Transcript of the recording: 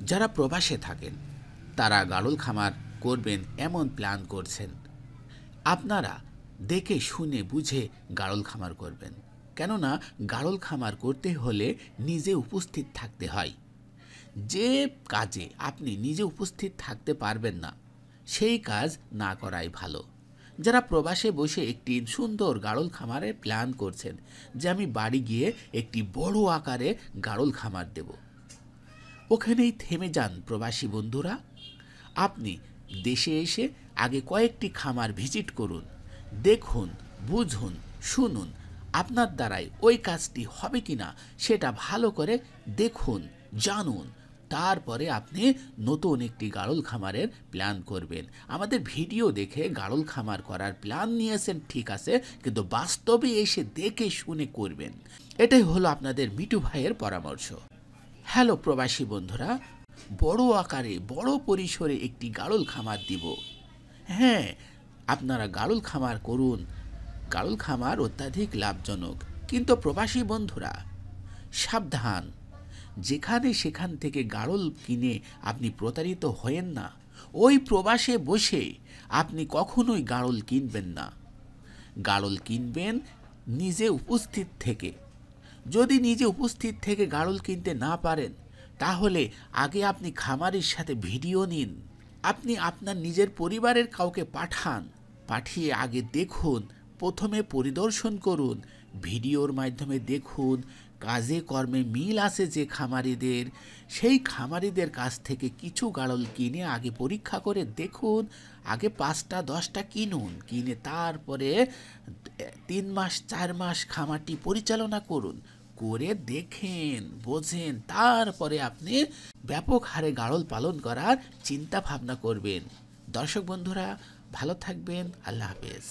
যারা প্রবাসে থাকেন তারা গাড়ল খামার করবেন এমন প্ল্যান করছেন। আপনারা দেখে শুনে বুঝে গাড়ল খামার করবেন, কেননা গাড়ল খামার করতে হলে নিজে উপস্থিত থাকতে হয়। যে কাজে আপনি নিজে উপস্থিত থাকতে পারবেন না সেই কাজ না করাই ভালো। যারা প্রবাসে বসে একটি সুন্দর গাড়ল খামারের প্ল্যান করছেন যে আমি বাড়ি গিয়ে একটি বড় আকারে গাড়ল খামার দেব, ওখানেই থেমে যান প্রবাসী বন্ধুরা। আপনি দেশে এসে আগে কয়েকটি খামার ভিজিট করুন, দেখুন, বুঝুন, শুনুন, আপনার দ্বারাই ওই কাজটি হবে কিনা সেটা ভালো করে দেখুন, জানুন। তারপরে আপনি নতুন একটি গাড়ল খামারের প্ল্যান করবেন। আমাদের ভিডিও দেখে গাড়ল খামার করার প্ল্যান নিয়েছেন ঠিক আছে, কিন্তু বাস্তবে এসে দেখে শুনে করবেন। এটাই হলো আপনাদের মিটু ভাইয়ের পরামর্শ। হ্যালো প্রবাসী বন্ধুরা, বড় আকারে বড় পরিসরে একটি গাড়ল খামার দিব। হ্যাঁ, আপনারা গাড়ল খামার করুন। গাড়ল খামার অত্যাধিক লাভজনক, কিন্তু প্রবাসী বন্ধুরা সাবধান, যেখানে সেখান থেকে গাড়ল কিনে আপনি প্রতারিত হয়েন না। ওই প্রবাসে বসে আপনি কখনোই গাড়ল কিনবেন না। গাড়ল কিনবেন নিজে উপস্থিত থেকে। যদি নিজে উপস্থিত থেকে গাড়ল কিনতে না পারেন তাহলে আগে আপনি খামারের সাথে ভিডিও নিন। আপনি আপনার নিজের পরিবারের কাউকে পাঠান, পাঠিয়ে আগে দেখুন, প্রথমে পরিদর্শন করুন, ভিডিওর মাধ্যমে দেখুন কাজে কর্মে মিল আছে যে খামারিদের, সেই খামারিদের কাছ থেকে কিছু গাড়ল কিনে আগে পরীক্ষা করে দেখুন। আগে 5টা 10টা কিনুন, কিনে তারপরে 3 মাস 4 মাস খামারটি পরিচালনা করুন, করে দেখেন, বোঝেন, তারপরে আপনি ব্যাপক হারে গাড়ল পালন করার চিন্তা ভাবনা করবেন। দর্শক বন্ধুরা ভালো থাকবেন, আল্লাহ হাফেজ।